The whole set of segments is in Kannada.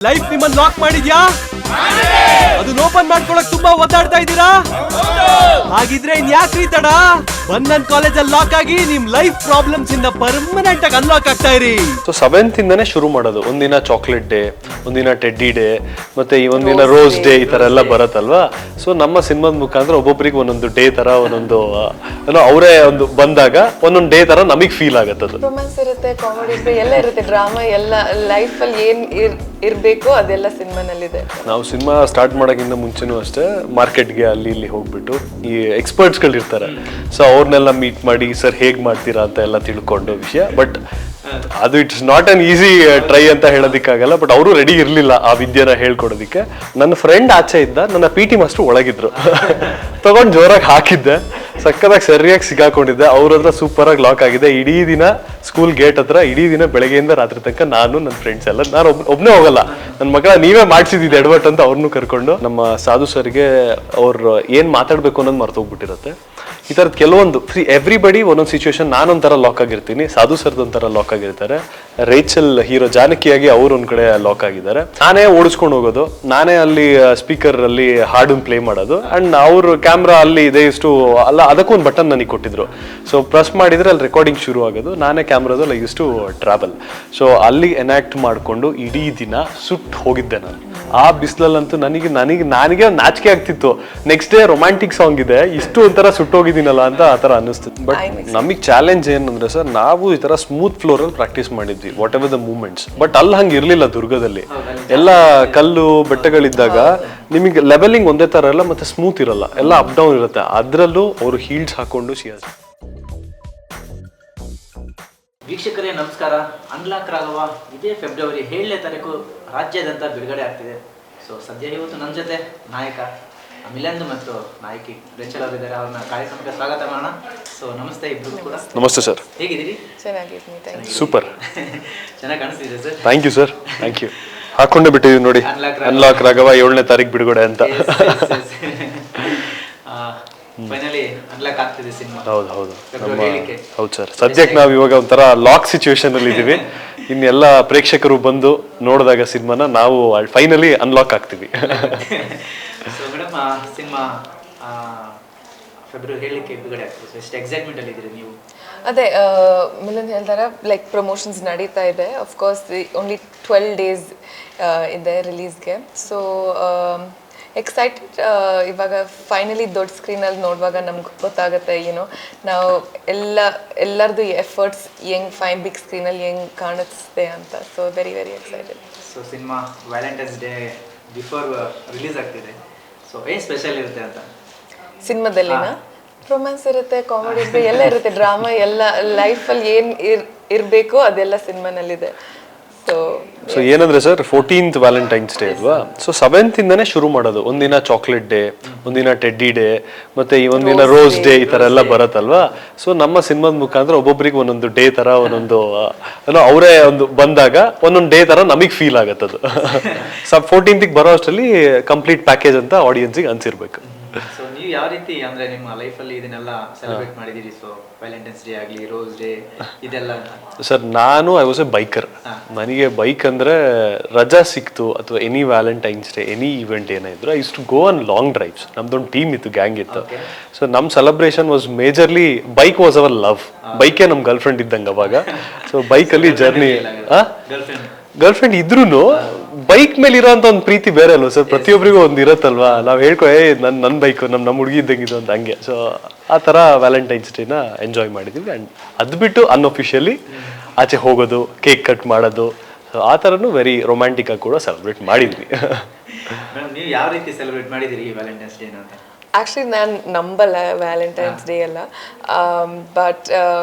ಲೈಫ್ ನಿಮ್ಮನ್ನ ಲಾಕ್ ಮಾಡಿದ್ಯಾ? ಅದನ್ನ ಓಪನ್ ಮಾಡ್ಕೊಳಕ್ ತುಂಬಾ ಒದ್ದಾಡ್ತಾ ಇದ್ದೀರಾ? ಹಾಗಿದ್ರೆ ಇನ್ಯಾಕ್ರಿ ತಡ? ಬಂಧನ್ ಕಾಲೇಜಲ್ಲಿ ಲಾಕ್ ಆಗಿ ನಿಮ್ ಲೈಫ್ ಪ್ರಾಬ್ಲಮ್ಸ್ ಇಂದ ಪರ್ಮನೆಂಟ್ ಆಗಿ ಅನ್ಲಾಕ್ ಆಗ್ತಾ ಇರಿ. ಸೊ 7th ಇಂದಾನೆ ಶುರು ಮಾಡೋದು. ಒಂದಿನ ಚಾಕ್ಲೇಟ್ ಡೇ, ಒಂದಿನ ಟೆಡ್ಡಿ ಡೇ, ಮತ್ತೆ ಈ ಒಂದಿನ ರೋಸ್ ಡೇ, ಈ ತರ ಎಲ್ಲ ಬರುತ್ತಲ್ವಾ. ಸೊ ನಮ್ಮ ಸಿನಿಮಾದ ಮುಖಾಂತರ ಒಬ್ಬೊಬ್ಬರಿಗೆ ಒಂದೊಂದು ಡೇ ತರ ಒಂದೊಂದು ಅವರೇ ಒಂದು ಬಂದಾಗ ಒಂದೊಂದು ಡೇ ತರ ನಮಗ್ ಫೀಲ್ ಆಗತ್ತದು. ರೊಮ್ಯಾನ್ಸ್ ಇರುತ್ತೆ, ಕಾಮಿಡಿ ಇರುತ್ತೆ, ಎಲ್ಲ ಇರುತ್ತೆ, ಡ್ರಾಮಾ ಎಲ್ಲ ಲೈಫ್ ಅಲ್ಲಿ ಏನ್ ಇರ್ಬೇಕು ಅದೆಲ್ಲ ಸಿನಿಮಾನಲ್ಲಿದೆ. ನಾವು ಸಿನಿಮಾ ಸ್ಟಾರ್ಟ್ ಮಾಡೋಕ್ಕಿಂತ ಮುಂಚೆನೂ ಅಷ್ಟೇ ಮಾರ್ಕೆಟ್ಗೆ ಅಲ್ಲಿ ಇಲ್ಲಿ ಹೋಗ್ಬಿಟ್ಟು ಈ ಎಕ್ಸ್ಪರ್ಟ್ಸ್ಗಳು ಇರ್ತಾರೆ, ಸೊ ಅವ್ರನ್ನೆಲ್ಲ ಮೀಟ್ ಮಾಡಿ ಸರ್ ಹೇಗ್ ಮಾಡ್ತೀರಾ ಅಂತ ಎಲ್ಲ ತಿಳ್ಕೊಂಡು ವಿಷಯ. ಬಟ್ ಅದು it's not an easy try ಅಂತ ಹೇಳೋದಕ್ಕಾಗಲ್ಲ. ಬಟ್ ಅವರು ರೆಡಿ ಇರಲಿಲ್ಲ ಆ ವಿದ್ಯೆನ ಹೇಳ್ಕೊಡೋದಕ್ಕೆ. ನನ್ನ ಫ್ರೆಂಡ್ ಆಚೆ ಇದ್ದ, ನನ್ನ PT ಮಾಸ್ಟರ್ ಒಳಗಿದ್ರು. ತಗೊಂಡು ಜೋರಾಗಿ ಹಾಕಿದ್ದೆ, ಸಕ್ಕದಾಗಿ ಸರಿಯಾಗಿ ಸಿಗಾಕೊಂಡಿದ್ದೆ. ಅವ್ರ ಹತ್ರ ಸೂಪರ್ ಆಗಿ ಲಾಕ್ ಆಗಿದೆ. ಇಡೀ ದಿನ ಸ್ಕೂಲ್ ಗೇಟ್ ಹತ್ರ ಇಡೀ ದಿನ ಬೆಳಗ್ಗೆಯಿಂದ ರಾತ್ರಿ ತನಕ ನಾನು ನನ್ನ ಫ್ರೆಂಡ್ಸ್ ಎಲ್ಲ, ನಾನು ಒಬ್ಬನೇ ಹೋಗಲ್ಲ, ನನ್ನ ಮಕ್ಕಳ ನೀವೇ ಮಾಡ್ಸಿದ್ದು ಎಡವಟ್ ಅಂತ ಅವ್ರನ್ನೂ ಕರ್ಕೊಂಡು. ನಮ್ಮ ಸಾಧು ಸರ್ಗೆ ಅವ್ರು ಏನ್ ಮಾತಾಡ್ಬೇಕು ಅನ್ನೋದು ಮರ್ತೋಗ್ಬಿಟ್ಟಿರುತ್ತೆ. ಈ ತರದ್ ಕೆಲವೊಂದು ಎವ್ರಿಬಡಿ ಒಂದೊಂದು ಸಿಚುವೇಶನ್ ನಾನೊಂಥರ ಲಾಕ್ ಆಗಿರ್ತೀನಿ, ಸಾಧು ಸರ್ದ್ ಒಂಥರ ಲಾಕ್ ಆಗಿರ್ತಾರೆ, ರೇಚಲ್ ಹೀರೋ ಜಾನಕಿಯಾಗಿ ಅವ್ರು ಒಂದ್ ಕಡೆ ಲಾಕ್ ಆಗಿದ್ದಾರೆ. ನಾನೇ ಓಡಿಸ್ಕೊಂಡು ಹೋಗೋದು, ನಾನೇ ಅಲ್ಲಿ ಸ್ಪೀಕರ್ ಅಲ್ಲಿ ಹಾಡನ್ನ ಪ್ಲೇ ಮಾಡೋದು, ಅಂಡ್ ಅವ್ರ ಕ್ಯಾಮ್ರಾ ಅಲ್ಲಿ ಇದೆ ಇಷ್ಟು ಅಲ್ಲ, ಅದಕ್ಕೂ ಒಂದು ಬಟನ್ ನನಗೆ ಕೊಟ್ಟಿದ್ರು. ಸೊ ಪ್ರೆಸ್ ಮಾಡಿದ್ರೆ ಅಲ್ಲಿ ರೆಕಾರ್ಡಿಂಗ್ ಶುರು ಆಗೋದು, ನಾನೇ ಕ್ಯಾಮ್ರಾದಲ್ಲಿ ಇಷ್ಟು ಟ್ರಾವೆಲ್. ಸೊ ಅಲ್ಲಿ ಎನಾಕ್ಟ್ ಮಾಡಿಕೊಂಡು ಇಡೀ ದಿನ ಸುಟ್ಟು ಹೋಗಿದ್ದೆ ನಾನು. ಆ ಬಿಸಿಲಲ್ಲಂತೂ ನನಗೆ ನಾಚಿಕೆ ಆಗ್ತಿತ್ತು. ನೆಕ್ಸ್ಟ್ ಡೇ ರೊಮ್ಯಾಂಟಿಕ್ ಸಾಂಗ್ ಇದೆ, ಇಷ್ಟು ಒಂಥರ ಸುಟ್ಟೋಗಿದ್ದೀನಲ್ಲ ಅಂತ ಆ ಥರ ಅನ್ನಿಸ್ತಿತ್ತು. ಬಟ್ ನಮಗೆ ಚಾಲೆಂಜ್ ಏನಂದ್ರೆ ಸರ್, ನಾವು ಈ ಥರ ಸ್ಮೂತ್ ಫ್ಲೋರಲ್ಲಿ ಪ್ರಾಕ್ಟೀಸ್ ಮಾಡಿದ್ವಿ, whatever the moments. But ಅಲ್ಲಿ ಹಂಗೆ ಇರಲಿಲ್ಲ ದುರ್ಗದಲ್ಲಿ. ಎಲ್ಲ ಕಲ್ಲು ಬೆಟ್ಟಗಳಿದ್ದಾಗ ನಿಮಗೆ ಲೆವೆಲಿಂಗ್ ಒಂದೇ ಥರ ಇರಲ್ಲ, ಮತ್ತೆ ಸ್ಮೂತ್ ಇರಲ್ಲ, ಎಲ್ಲ ಅಪ್ ಡೌನ್ ಇರುತ್ತೆ. ಅದರಲ್ಲೂ ಅವರು ಹೀಲ್ಸ್ ಹಾಕೊಂಡು ವೀಕ್ಷಕರೇ ನಮಸ್ಕಾರ. ಅನ್ಲಾಕ್ ರಾಘವ ಇದೇ ಫೆಬ್ರವರಿ 7ನೇ ತಾರೀಕು ರಾಜ್ಯಾದ್ಯಂತ ಬಿಡುಗಡೆ ಆಗ್ತಿದೆ. ಸೊ ಸದ್ಯ ಇವತ್ತು ನನ್ನ ಜೊತೆ ನಾಯಕ ಮಿಲಂದ್ ಮತ್ತು ನಾಯಕಿ ರೇಚಲ್ ಅವರಿದ್ದಾರೆ. ಅವ್ರನ್ನ ಕಾರ್ಯಕ್ರಮಕ್ಕೆ ಸ್ವಾಗತ ಮಾಡೋಣ. ಸೊ ನಮಸ್ತೆ ಇಬ್ರು ಕೂಡ. ನಮಸ್ತೆ ಸರ್, ಹೇಗಿದ್ದೀರಿ? ಚೆನ್ನಾಗಿದ್ದೀನಿ, ಸೂಪರ್, ಚೆನ್ನಾಗಿ ಕಾಣಿಸ್ತಿದೆ sir. Thank you sir, thank you. ಹಾಕೊಂಡೇ ಬಿಟ್ಟಿದ್ದೀವಿ ನೋಡಿ, ಅನ್ಲಾಕ್ ರಾಘವ 7ನೇ ತಾರೀಕು ಬಿಡುಗಡೆ ಅಂತ. ಫೈನಲಿ ಅನ್ಲಾಕ್ ಆಗ್ತಿದೆ ಸಿನಿಮಾ. ಹೌದು ಹೌದು ಸರ್. ಸದ್ಯಕ್ಕೆ ನಾವು ಇವಾಗ ಒಂಥರ ಲಾಕ್ ಸಿಚುವೇಶನ್ ಅಲ್ಲಿ ಇದೀವಿ. ಇನ್ನೆಲ್ಲ ಪ್ರೇಕ್ಷಕರು ಬಂದು ನೋಡಿದಾಗ ಸಿನಿಮಾನ ನಾವು ಫೈನಲಿ ಅನ್ಲಾಕ್ ಆಗ್ತೀವಿ. ಸೊ ಮೇಡಮ್, ಸಿನಿಮಾ ಫೆಬ್ರವರಿ 7ಕ್ಕೆ ಬಿಡುಗಡೆ ಆಗ್ತದೆ. ಎಷ್ಟು ಎಕ್ಸೈಟ್ಮೆಂಟ್ ಅಲ್ಲಿ ಇದ್ದೀರಿ ನೀವು? ಅದೇ ಮಿಲನ್ ಹೇಳ್ತಾರೆ, ಲೈಕ್ ಪ್ರಮೋಷನ್ಸ್ ನಡೀತಾ ಇದೆ. ಅಫ್ಕೋರ್ಸ್ ಓನ್ಲಿ 12 days ಇದೆ ರಿಲೀಸ್ಗೆ. So excited. ಇವಾಗ ಫೈನಲಿ ದೊಡ್ಡ ಸ್ಕ್ರೀನಲ್ಲಿ ನೋಡುವಾಗ ನಮ್ಗೆ ಗೊತ್ತಾಗುತ್ತೆ, ಏನೋ ನಾವು ಎಲ್ಲರದು ಎಫರ್ಟ್ಸ್ ಹೆಂಗೆ ಬಿಗ್ ಸ್ಕ್ರೀನಲ್ಲಿ ಹೆಂಗೆ ಕಾಣಿಸ್ತೆ ಅಂತ. So very excited. So cinema Valentine's day before release ಆಗ್ತಿದೆ. ಸೊ ಏನು ಸ್ಪೆಷಲ್ ಇರುತ್ತೆ ಅಂತ ಸಿನಿಮಾದಲ್ಲಿನ? ರೊಮ್ಯಾನ್ಸ್ ಇರುತ್ತೆ, ಕಾಮಿಡಿ ಇರುತ್ತೆ, ಎಲ್ಲ ಇರುತ್ತೆ, ಡ್ರಾಮಾ ಎಲ್ಲ ಲೈಫಲ್ಲಿ ಏನು ಇರಬೇಕು ಅದೆಲ್ಲ ಸಿನಿಮಾನಲ್ಲಿದೆ. ಸೊ ಏನಂದ್ರೆ ಸರ್, 14th ವ್ಯಾಲೆಂಟೈನ್ಸ್ ಡೇ ಅಲ್ವಾ. ಸೊ 7th ಇಂದಾನೆ ಶುರು ಮಾಡೋದು. ಒಂದಿನ ಚಾಕ್ಲೇಟ್ ಡೇ, ಒಂದಿನ ಟೆಡ್ಡಿ ಡೇ, ಮತ್ತೆ ಈ ಒಂದಿನ ರೋಸ್ ಡೇ, ಈ ತರ ಎಲ್ಲ ಬರುತ್ತಲ್ವಾ. ಸೊ ನಮ್ಮ ಸಿನಿಮಾದ ಮುಖಾಂತರ ಒಬ್ಬೊಬ್ಬರಿಗೆ ಒಂದೊಂದು ಡೇ ತರ ಒಂದೊಂದು ಅವರೇ ಒಂದು ಬಂದಾಗ ಒಂದೊಂದು ಡೇ ತರ ನಮಗ್ ಫೀಲ್ ಆಗತ್ತದು. 14th ಬರೋ ಅಷ್ಟರಲ್ಲಿ ಕಂಪ್ಲೀಟ್ ಪ್ಯಾಕೇಜ್ ಅಂತ ಆಡಿಯನ್ಸಿಗೆ ಅನ್ಸಿರ್ಬೇಕು. ಸೊ ನೀವು ಯಾವ ರೀತಿ ಅಂದ್ರೆ ನಿಮ್ಮ ಲೈಫಲ್ಲಿ ಇದನ್ನೆಲ್ಲ ಸೆಲೆಬ್ರೇಟ್ ಮಾಡಿದ್ದೀರಿ? ಸೊ ವ್ಯಾಲೆಂಟೈನ್ಸ್ ಡೇ ಆಗಲಿ, ರೋಸ್ ಡೇ, ಇದೆಲ್ಲ. ಸರ್ ನಾನು ಐ ವಾಸ್ ಎ ಬೈಕರ್. ನನಗೆ ಬೈಕ್ ಅಂದ್ರೆ ರಜಾ ಸಿಕ್ತು ಅಥವಾ any valentine's day, any event ಏನಾದ್ರು, I use to go on long drives. ನಮ್ದೊಂದು ಟೀಮ್ ಇತ್ತು, ಗ್ಯಾಂಗ್ ಇತ್ತು. ಸೊ ನಮ್ celebration was majorly bike was our love. ಬೈಕೇ ನಮ್ ಗರ್ಲ್ ಫ್ರೆಂಡ್ ಇದ್ದಂಗೆ ಅವಾಗ. ಸೊ ಬೈಕಲ್ಲಿ ಜರ್ನಿ, ಗರ್ಲ್ ಫ್ರೆಂಡ್ ಇದ್ರೂ ಬೈಕ್ ಮೇಲೆ ಇರೋಂಥ ಒಂದು ಪ್ರೀತಿ ಬೇರೆ ಅಲ್ವಾ ಸರ್? ಪ್ರತಿಯೊಬ್ಬರಿಗೂ ಒಂದು ಇರತ್ತಲ್ವಾ. ನಾವು ಹೇಳ್ಕೊ ನನ್ನ ಬೈಕ್ ನಮ್ಮ ಹುಡುಗಿ ಇದ್ದಂಗಿದ್ದು ಅಂತ, ಹಂಗೆ. ಸೊ ಆ ಥರ ವ್ಯಾಲೆಂಟೈನ್ಸ್ ಡೇನ ಎಂಜಾಯ್ ಮಾಡಿದ್ದೀವಿ. ಆ್ಯಂಡ್ ಅದು ಬಿಟ್ಟು ಅನ್ಅಫಿಷಿಯಲಿ ಆಚೆ ಹೋಗೋದು, ಕೇಕ್ ಕಟ್ ಮಾಡೋದು, ಸೊ ಆ ಥರನೂ ವೆರಿ ರೊಮ್ಯಾಂಟಿಕ್ ಆಗಿ ಕೂಡ ಸೆಲೆಬ್ರೇಟ್ ಮಾಡಿದ್ವಿ. ನೀವು ಯಾವ ರೀತಿ ಸೆಲೆಬ್ರೇಟ್ ಮಾಡಿದಿರಿ ಈ ವ್ಯಾಲೆಂಟೈನ್ಸ್ ಡೇ ಅಂತ? ಆ್ಯಕ್ಚುಲಿ ನಾನು ನಂಬಲ್ಲ ವ್ಯಾಲೆಂಟೈನ್ಸ್ ಡೇ ಎಲ್ಲ. ಬಟ್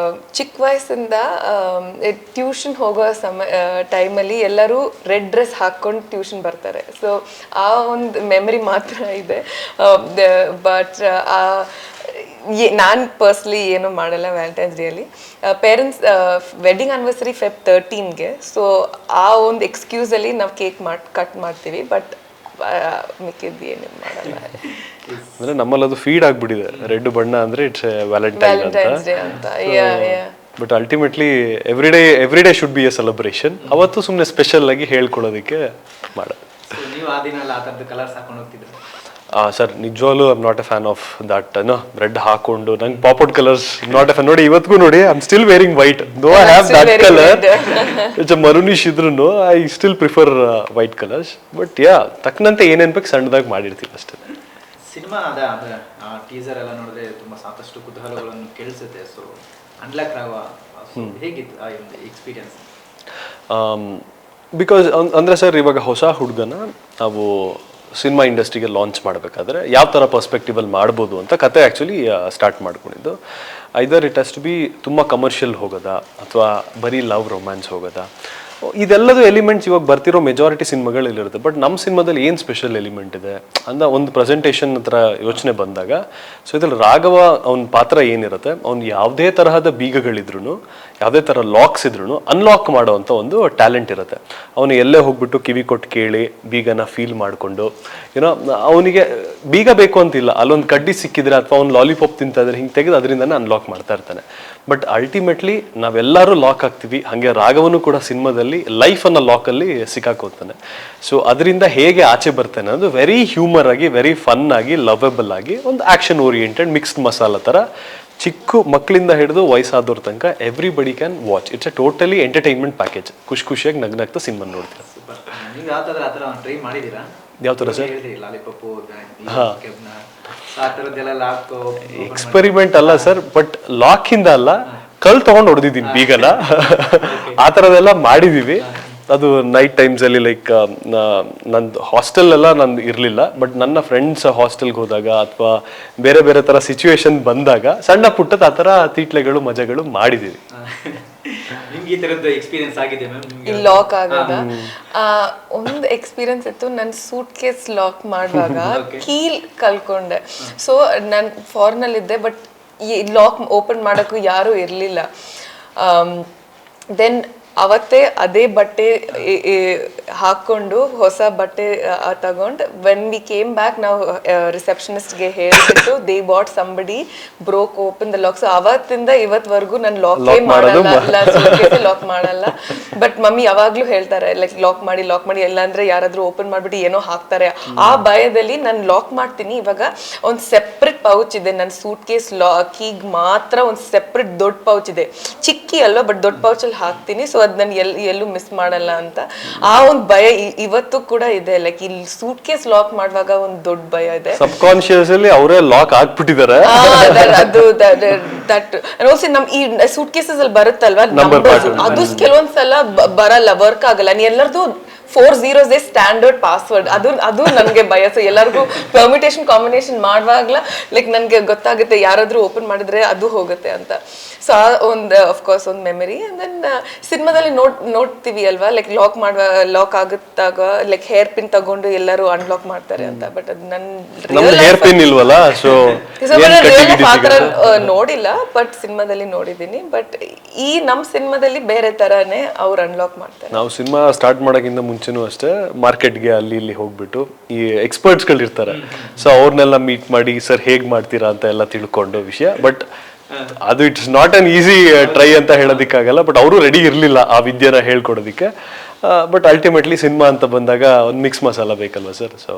ಚಿಕ್ಕ ವಯಸ್ಸಿಂದ ಟ್ಯೂಷನ್ ಹೋಗೋ ಟೈಮಲ್ಲಿ ಎಲ್ಲರೂ ರೆಡ್ ಡ್ರೆಸ್ ಹಾಕ್ಕೊಂಡು ಟ್ಯೂಷನ್ ಬರ್ತಾರೆ. ಸೊ ಆ ಒಂದು ಮೆಮರಿ ಮಾತ್ರ ಇದೆ. ಬಟ್ ನಾನು ಪರ್ಸ್ನಲಿ ಏನೂ ಮಾಡಲ್ಲ ವ್ಯಾಲೆಂಟೈನ್ಸ್ ಡೇಯಲ್ಲಿ. ಪೇರೆಂಟ್ಸ್ ವೆಡ್ಡಿಂಗ್ ಆ್ಯನಿವರ್ಸರಿ Feb 13ಗೆ. ಸೊ ಆ ಒಂದು ಎಕ್ಸ್ಕ್ಯೂಸಲ್ಲಿ ನಾವು ಕೇಕ್ ಕಟ್ ಮಾಡ್ತೀವಿ. ಬಟ್ ಮಿಕ್ಕಿದ್ದು ಏನು ಮಾಡಲ್ಲ. ಅಂದ್ರೆ ನಮ್ಮಲ್ಲಿ ಅದು ಫೀಡ್ ಆಗ್ಬಿಟ್ಟಿದೆ, ರೆಡ್ ಬಣ್ಣ ಅಂದ್ರೆ ಇಟ್ಸ್ ವ್ಯಾಲೆಂಟೈನ್ಸ್ ಡೇ ಅಂತ. But ultimately every day should be A celebration. ಅವತ್ತು ಸುಮ್ಮನೆ ಸ್ಪೆಷಲ್ ಆಗಿ ಹೇಳ್ಕೊಳ್ಳೋದಕ್ಕೆ ಮಾಡೋದು. ನೀವು ಆ ದಿನ ಎಲ್ಲ ಆ ಥರದ್ದು ಕಲರ್ಸ್ ಹಾಕೊಂಡು ಹೋಗ್ತಿದ್ರು? ಸರ್ ನಿಜವಾಗ್ಲೂ I am not a fan of that red ಹಾಕೊಂಡು ನಂಗೆ ಪಾಪೌಟ್ ಕಲರ್ಸ್ ನಾಟ್ ಎ ಫ್ಯಾನ್. ನೋಡಿ ಇವತ್ತಿಗೂ ನೋಡಿ I am still wearing white though I have that colour. It's a maroonish ಇದ್ರೂ I still prefer white colours. But ತಕ್ಕನಂತೆ ಏನೇನ್ ಬೇಕು ಸಣ್ಣದಾಗಿ ಮಾಡಿರ್ತೀವಿ ಅಷ್ಟೇ. ಸಿನಿಮಾ ಅಂದ್ರೆ ಟೀಸರ್ ಎಲ್ಲ ನೋಡಿದ್ರೆ ತುಂಬಾ ಸಾಕಷ್ಟು ಕುತೂಹಲಗಳನ್ನು ಕೇಳಿಸುತ್ತೆ. ಸೊ ಅನ್ಲಾಕ್ ರಾಘವ ಹೇಗಿತ್ತು ಆ ಒಂದು ಎಕ್ಸ್ಪೀರಿಯನ್ಸ್? ಬಿಕಾಸ್ ಅಂದರೆ ಸರ್ ಇವಾಗ ಹೊಸ ಹುಡುಗನ ನಾವು ಸಿನಿಮಾ ಇಂಡಸ್ಟ್ರಿಗೆ ಲಾಂಚ್ ಮಾಡಬೇಕಾದ್ರೆ ಯಾವ ಥರ ಪರ್ಸ್ಪೆಕ್ಟಿವಲ್ಲಿ ಮಾಡ್ಬೋದು ಅಂತ ಕತೆ ಆ್ಯಕ್ಚುಲಿ ಸ್ಟಾರ್ಟ್ ಮಾಡ್ಕೊಂಡಿದ್ದು. Either it has to be ತುಂಬ ಕಮರ್ಷಿಯಲ್ ಹೋಗೋದಾ ಅಥವಾ ಬರೀ ಲವ್ ರೊಮ್ಯಾನ್ಸ್ ಹೋಗೋದಾ, ಇದೆಲ್ಲದು ಎಲಿಮೆಂಟ್ಸ್ ಇವಾಗ ಬರ್ತಿರೋ ಮೆಜಾರಿಟಿ ಸಿನಿಮಾಗಳಲ್ಲಿರುತ್ತೆ. ಬಟ್ ನಮ್ಮ ಸಿನಿಮಾದಲ್ಲಿ ಏನು ಸ್ಪೆಷಲ್ ಎಲಿಮೆಂಟ್ ಇದೆ ಅಂತ ಒಂದು ಪ್ರೆಸೆಂಟೇಷನ್ ಹತ್ರ ಯೋಚನೆ ಬಂದಾಗ, ಸೊ ಇದ್ರಲ್ಲಿ ರಾಘವ ಅವನ ಪಾತ್ರ ಏನಿರುತ್ತೆ, ಅವ್ನು ಯಾವುದೇ ತರಹದ ಬೀಗಗಳಿದ್ರು ಯಾವುದೇ ಥರ ಲಾಕ್ಸ್ ಇದ್ರೂ ಅನ್ಲಾಕ್ ಮಾಡೋವಂಥ ಒಂದು ಟ್ಯಾಲೆಂಟ್ ಇರುತ್ತೆ. ಅವನು ಎಲ್ಲೇ ಹೋಗ್ಬಿಟ್ಟು ಕಿವಿ ಕೊಟ್ಟು ಕೇಳಿ ಬೀಗನ ಫೀಲ್ ಮಾಡಿಕೊಂಡು ಏನೋ ಅವನಿಗೆ ಬೀಗ ಬೇಕು ಅಂತಿಲ್ಲ, ಅಲ್ಲೊಂದು ಕಡ್ಡಿ ಸಿಕ್ಕಿದ್ರೆ ಅಥವಾ ಅವ್ನು ಲಾಲಿಪಾಪ್ ತಿಂತಾ ಇದ್ರೆ ಹಿಂಗೆ ತೆಗೆದು ಅದರಿಂದನೇ ಅನ್ಲಾಕ್ ಮಾಡ್ತಾ ಇರ್ತಾನೆ. ಬಟ್ ಅಲ್ಟಿಮೇಟ್ಲಿ ನಾವೆಲ್ಲರೂ ಲಾಕ್ ಆಗ್ತೀವಿ. ಹಾಗೆ ರಾಘವನು ಕೂಡ ಸಿನಿಮಾದಲ್ಲಿ ಲೈಫ್ ಅನ್ನೋ ಲಾಕಲ್ಲಿ ಸಿಕ್ಕಾಕೋತಾನೆ. ಸೊ ಅದರಿಂದ ಹೇಗೆ ಆಚೆ ಬರ್ತಾನೆ ಅನ್ನೋದು ವೆರಿ ಹ್ಯೂಮರ್ ಆಗಿ, ವೆರಿ ಫನ್ ಆಗಿ, ಲವಬಲ್ ಆಗಿ, ಒಂದು ಆಕ್ಷನ್ ಓರಿಯೆಂಟೆಡ್ ಮಿಕ್ಸ್ಡ್ ಮಸಾಲ ಥರ ಚಿಕ್ಕ ಮಕ್ಕಳಿಂದ ಹಿಡಿದು ವಯಸ್ಸಾದವ್ರ ತನಕ everybody can watch. It's a totally entertainment package. ಖುಷಿಯಾಗಿ ನಗ್ನಾಗ್ತಾ ಸಿನಿಮಾ ನೋಡ್ತೀರಾ. ನೀವು ಯಾವ ಥರ ಆ ಥರ ಟ್ರೈ ಮಾಡಿದ್ದೀರಾ? ಯಾವ ಥರ ಸರ್? ಲಾಲಿಪಾಪು ಆ ಥರದ್ದೆಲ್ಲ ಲಾಕ್ ಎಕ್ಸ್ಪೆರಿಮೆಂಟ್ ಅಲ್ಲ ಸರ್, ಬಟ್ ಲಾಕ್ ಇಂದ ಅಲ್ಲ, ಕಲ್ ತಗೊಂಡು ಹೊಡೆದಿದ್ದೀನಿ ಬೀಗನ. ಆ ಥರದೆಲ್ಲ ಮಾಡಿದೀವಿ. ಅದು ನೈಟ್ ಟೈಮ್ಸ್ ಅಲ್ಲಿ ಲೈಕ್ ನಂದು ಹಾಸ್ಟೆಲ್ ಎಲ್ಲ ನಂದು ಇರಲಿಲ್ಲ, ಬಟ್ ನನ್ನ ಫ್ರೆಂಡ್ಸ್ ಹಾಸ್ಟೆಲ್ಗೆ ಹೋದಾಗ ಅಥವಾ ಬೇರೆ ಬೇರೆ ಥರ ಸಿಚುವೇಶನ್ ಬಂದಾಗ ಸಣ್ಣ ಪುಟ್ಟದ ಆ ಥರ ತೀಟ್ಲೆಗಳು ಮಜಗಳು ಮಾಡಿದೀವಿ. ನಿಮ್ಗೆ ಈ ಥರದ್ದು ಎಕ್ಸ್ಪೀರಿಯನ್ಸ್ ಆಗಿದೆ ಮ್ಯಾಮ್? ಲಾಕ್ ಆಗೋದ ಒಂದು ಎಕ್ಸ್ಪೀರಿಯನ್ಸ್ ಇತ್ತು. ನನ್ನ ಸೂಟ್ ಕೇಸ್ ಲಾಕ್ ಮಾಡುವಾಗ ಕೀಲ್ ಕಲ್ಕೊಂಡೆ. ಸೊ ನಾನು ಫಾರಿನಲ್ಲಿದ್ದೆ, ಬಟ್ ಈ ಲಾಕ್ ಓಪನ್ ಮಾಡೋಕ್ಕೂ ಯಾರೂ ಇರಲಿಲ್ಲ. ದೆನ್ ಅವತ್ತೇ ಅದೇ ಬಟ್ಟೆ ಹಾಕೊಂಡು ಹೊಸ ಬಟ್ಟೆ ತಗೊಂಡು ವೆನ್ ವಿ ಕೇಮ್ ಬ್ಯಾಕ್ ನಾವು ರಿಸೆಪ್ಷನಿಸ್ಟ್ಗೆ ಹೇಳ್ಬಿಟ್ಟು they bot somebody broke open the lock. So ಅವತ್ತಿಂದ ಇವತ್ವರೆಗೂ ನಾನು ಲಾಕೇ ಮಾಡಲ್ಲ, ಲಾಕ್ ಮಾಡಲ್ಲ. ಬಟ್ ಮಮ್ಮಿ ಯಾವಾಗ್ಲೂ ಹೇಳ್ತಾರೆ ಲೈಕ್ ಲಾಕ್ ಮಾಡಿ ಎಲ್ಲ ಅಂದ್ರೆ ಯಾರಾದ್ರೂ ಓಪನ್ ಮಾಡ್ಬಿಟ್ಟು ಏನೋ ಹಾಕ್ತಾರೆ. ಆ ಭಯದಲ್ಲಿ ನಾನು ಲಾಕ್ ಮಾಡ್ತೀನಿ. ಇವಾಗ ಒಂದು ಸೆಪ್ರೇಟ್ ಪೌಚ್ ಇದೆ ನನ್ನ ಸೂಟ್ ಕೇಸ್ ಕೀಗ್ ಮಾತ್ರ. ಒಂದು ಸೆಪ್ರೇಟ್ ದೊಡ್ಡ ಪೌಚ್ ಇದೆ, ಚಿಕ್ಕಿ ಅಲ್ವಾ ಬಟ್ ದೊಡ್ಡ ಪೌಚಲ್ಲಿ ಹಾಕ್ತೀನಿ. ಸೊ ಅದ್ ನಾನು ಎಲ್ಲೂ ಮಿಸ್ ಮಾಡಲ್ಲ ಅಂತ ಆ ಒಂದು ಭಯ ಇವತ್ತು ಕೂಡ ಇದೆ. ಲೈಕ್ ಇಲ್ಲಿ ಸೂಟ್ ಕೇಸ್ ಲಾಕ್ ಮಾಡುವಾಗ ಒಂದು ದೊಡ್ಡ ಭಯ ಇದೆ. ಸಬ್ ಕಾನ್ಶಿಯಸ್ ಅಲ್ಲಿ ಅವರೇ ಲಾಕ್ ಆಗ್ಬಿಟ್ಟಿದ್ದಾರೆ. ಅದು ದಟ್ ನಮ್ ಈ ಸೂಟ್ ಕೇಸಸ್ ಅಲ್ಲಿ ಬರುತ್ತಲ್ವಾ ನಂಬರ್ಸ್, ಅದು ಕೆಲವೊಂದ್ಸಲ ಬರಲ್ಲ, ವರ್ಕ್ ಆಗಲ್ಲ. ಎಲ್ಲರದು 4 zeros ಸ್ಟ್ಯಾಂಡರ್ಡ್ ಪಾಸ್ವರ್ಡ್. ಅದು ನನ್ಗೆ ಭಯ. ಸೊ ಎಲ್ಲರಿಗೂ ಪರ್ಮಿಟೇಷನ್ ಕಾಂಬಿನೇಷನ್ ಮಾಡುವಾಗ್ಲ ಲೈಕ್ ನನ್ಗೆ ಗೊತ್ತಾಗುತ್ತೆ ಯಾರಾದ್ರೂ ಓಪನ್ ಮಾಡಿದ್ರೆ ಅದು ಹೋಗುತ್ತೆ ಅಂತ. ಸೊ ಆ ಒಂದು ಅಫ್ಕೋರ್ಸ್ ಒಂದು ಮೆಮರಿ. ಅಂಡ್ ದೆನ್ ಸಿನಿಮಾದಲ್ಲಿ ನೋಡ್ತೀವಿ ಅಲ್ವಾ, ಲೈಕ್ ಲಾಕ್ ಆಗುತ್ತಾಗ ಲೈಕ್ ಹೇರ್ ಪಿನ್ ತಗೊಂಡು ಎಲ್ಲರೂ ಅನ್ಲಾಕ್ ಮಾಡ್ತಾರೆ ಅಂತ. ಬಟ್ ಅದು ನನ್ನ ಹೇರ್ ಪಿನ್ ಇಲ್ವಲ್ಲ, ಸೊ ಆತರ ನೋಡಿಲ್ಲ, ಬಟ್ ಸಿನಿಮಾದಲ್ಲಿ ನೋಡಿದೀನಿ. ಬಟ್ ಈ ನಮ್ ಸಿನಿಮಾದಲ್ಲಿ ಬೇರೆ ತರಾನೇ ಅವ್ರು ಅನ್ಲಾಕ್ ಮಾಡ್ತಾರೆ. ನಾವು ಸಿನಿಮಾ ಸ್ಟಾರ್ಟ್ ಮಾಡೋಕ್ಕಿಂತ ಮುಂಚೆನೂ ಅಷ್ಟೇ ಮಾರ್ಕೆಟ್ಗೆ ಅಲ್ಲಿ ಇಲ್ಲಿ ಹೋಗ್ಬಿಟ್ಟು ಈ ಎಕ್ಸ್ಪರ್ಟ್ಸ್ಗಳು ಇರ್ತಾರೆ, ಸೊ ಅವ್ರನ್ನೆಲ್ಲ ಮೀಟ್ ಮಾಡಿ ಸರ್ ಹೇಗ್ ಮಾಡ್ತೀರಾ ಅಂತ ಎಲ್ಲ ತಿಳ್ಕೊಂಡು ವಿಷಯ. ಬಟ್ ಅದು it's not an easy try ಅಂತ ಹೇಳೋದಕ್ಕಾಗಲ್ಲ. ಬಟ್ ಅವರು ರೆಡಿ ಇರಲಿಲ್ಲ ಆ ವಿದ್ಯೆನ ಹೇಳ್ಕೊಡೋದಕ್ಕೆ. ಬಟ್ ಅಲ್ಟಿಮೇಟ್ಲಿ ಸಿನಿಮಾ ಅಂತ ಬಂದಾಗ ಒಂದು ಮಿಕ್ಸ್ ಮಸಾಲ ಬೇಕಲ್ವಾ ಸರ್. ಸೊ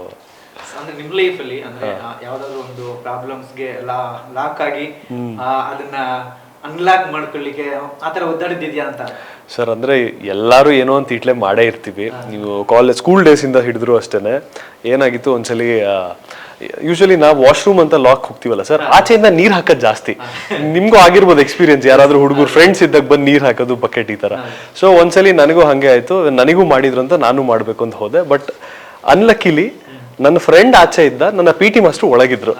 ಅಂದ್ರೆ ನಿಮ್ ಲೈಫ್ ಅಲ್ಲಿ ಅಂದ್ರೆ ಯಾವ್ದಾದ್ರು ಒಂದು ಪ್ರಾಬ್ಲಮ್ಸ್ಗೆ ಲಾಕ್ ಆಗಿ ಅದನ್ನ ಅನ್ಲಾಕ್ ಮಾಡ್ಕೊಳ್ಳಿಕ್ಕೆ ಆತರ ಒದ್ದಾಡಿದ್ಯಾ ಅಂತ? ಸರ್ ಅಂದ್ರೆ ಎಲ್ಲರೂ ಏನೋ ಅಂತ ಇಟ್ಲೆ ಮಾಡೇ ಇರ್ತೀವಿ. ನೀವು ಸ್ಕೂಲ್ ಡೇಸ್ ಇಂದ ಹಿಡಿದ್ರು ಅಷ್ಟೇನೆ. ಏನಾಗಿತ್ತು ಒಂದ್ಸಲಿ, ಯೂಶಲಿ ನಾವು ವಾಶ್ರೂಮ್ ಅಂತ ಲಾಕ್ ಹೋಗ್ತೀವಲ್ಲ ಸರ್, ಆಚೆಯಿಂದ ನೀರ್ ಹಾಕೋದು ಜಾಸ್ತಿ. ನಿಮ್ಗೂ ಆಗಿರ್ಬೋದು ಎಕ್ಸ್ಪೀರಿಯನ್ಸ್, ಯಾರಾದ್ರೂ ಹುಡುಗರು ಫ್ರೆಂಡ್ಸ್ ಇದ್ದಾಗ ಬಂದು ನೀರ್ ಹಾಕೋದು ಬಕೆಟ್ ಈ ತರ. ಸೊ ಒಂದ್ಸಲಿ ನನಗೂ ಹಂಗೆ ಆಯ್ತು, ನನಗೂ ಮಾಡಿದ್ರು ಅಂತ ನಾನು ಮಾಡ್ಬೇಕು ಅಂತ ಹೋದೆ. ಬಟ್ ಅನ್ಲಕ್ಕಿಲಿ ನನ್ನ ಫ್ರೆಂಡ್ ಆಚೆ ಇದ್ದ, ನನ್ನ ಪಿ ಟಿ ಮಾಸ್ಟರ್ ಒಳಗಿದ್ರು.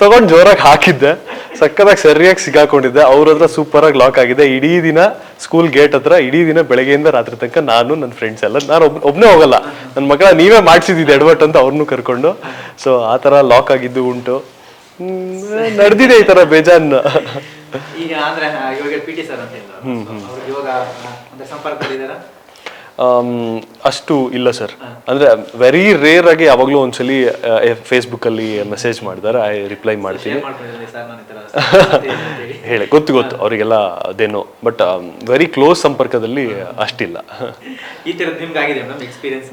ತಗೊಂಡು ಜೋರಾಗಿ ಹಾಕಿದ್ದೆ, ಸಕ್ಕದಾಗಿ ಸರಿಯಾಗಿ ಸಿಗಾಕೊಂಡಿದ್ದೆ. ಅವ್ರ ಹತ್ರ ಸೂಪರ್ ಆಗಿ ಲಾಕ್ ಆಗಿದೆ. ಇಡೀ ದಿನ ಸ್ಕೂಲ್ ಗೇಟ್ ಹತ್ರ ಇಡೀ ದಿನ ಬೆಳಗ್ಗೆಯಿಂದ ರಾತ್ರಿ ತನಕ ನಾನು ನನ್ನ ಫ್ರೆಂಡ್ಸ್ ಎಲ್ಲ, ನಾನು ಒಬ್ನೇ ಹೋಗಲ್ಲ, ನನ್ನ ಮಕ್ಕಳ ನೀವೇ ಮಾಡ್ಸಿದ್ದು ಎಡವಟ್ ಅಂತ ಅವ್ರನ್ನೂ ಕರ್ಕೊಂಡು. ಸೊ ಆ ತರ ಲಾಕ್ ಆಗಿದ್ದು ಉಂಟು, ನಡೆದಿದೆ ಈ ತರ ಬೇಜಾನ್. ಈಗ ಅಂದ್ರೆ ಇವಾಗ ಪಿ ಟಿ ಸರ್ ಅಂತ ಇವಾಗ ಸಂಪರ್ಕದಲ್ಲಿದ್ದಾರಾ? ಅಷ್ಟು ಇಲ್ಲ ಸರ್. ಅಂದ್ರೆ ವೆರಿ ರೇರ್ ಆಗಿ ಯಾವಾಗಲೂ ಒಂದ್ಸಲಿ ಫೇಸ್ಬುಕ್ ಅಲ್ಲಿ ಮೆಸೇಜ್ ಮಾಡಿದಾರೆ, ಐ ರಿಪ್ಲೈ ಮಾಡ್ತೀನಿ. ಹೇಳಿ ಗೊತ್ತು ಅವರಿಗೆಲ್ಲ ಅದೇನೋ, ಬಟ್ ವೆರಿ ಕ್ಲೋಸ್ ಸಂಪರ್ಕದಲ್ಲಿ ಅಷ್ಟಿಲ್ಲ. ಈ ತರದ್ ನಿಮ್ಗೆ ಆಗಿದೆ ಮೇಡಮ್ ಎಕ್ಸ್ಪೀರಿಯನ್ಸ್?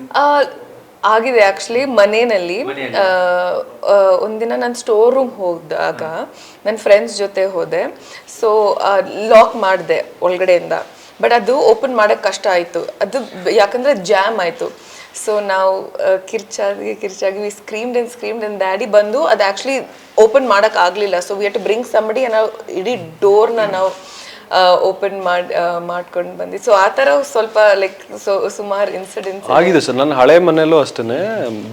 ಆಗಿದೆ ಆಕ್ಚುಲಿ. ಮನೆಯಲ್ಲಿ ಒಂದಿನ ನಾನು ಸ್ಟೋರ್ ರೂಮ್ ಹೋದಾಗ ನನ್ನ ಫ್ರೆಂಡ್ಸ್ ಜೊತೆ ಹೋದೆ. ಸೊ ಲಾಕ್ ಮಾಡಿದೆ ಒಳಗಡೆಯಿಂದ, ಬಟ್ ಅದು ಓಪನ್ ಮಾಡೋಕ್ಕೆ ಕಷ್ಟ ಆಯಿತು. ಅದು ಯಾಕಂದರೆ ಜಾಮ್ ಆಯಿತು. ಸೊ ನಾವು ಕಿರ್ಚಾಗಿ ವಿ ಸ್ಕ್ರೀಮ್ಡ್ ಅಂಡ್ ಡ್ಯಾಡಿ ಬಂದು ಅದು ಆ್ಯಕ್ಚುಲಿ ಓಪನ್ ಮಾಡೋಕ್ಕೆ ಆಗಲಿಲ್ಲ. So we had to bring somebody, ನಾವು ಇಡೀ ಡೋರ್ನ ನಾವು ಓಪನ್ ಮಾಡ್ಕೊಂಡು ಬಂದ್ವಿ. ಸೊ ಆ ಥರ ಸ್ವಲ್ಪ ಲೈಕ್ ಸುಮಾರು ಇನ್ಸಿಡೆಂಟ್ಸ್ ಆಗಿದೆ ಸರ್. ನನ್ನ ಹಳೆ ಮನೆಯಲ್ಲೂ ಅಷ್ಟೇ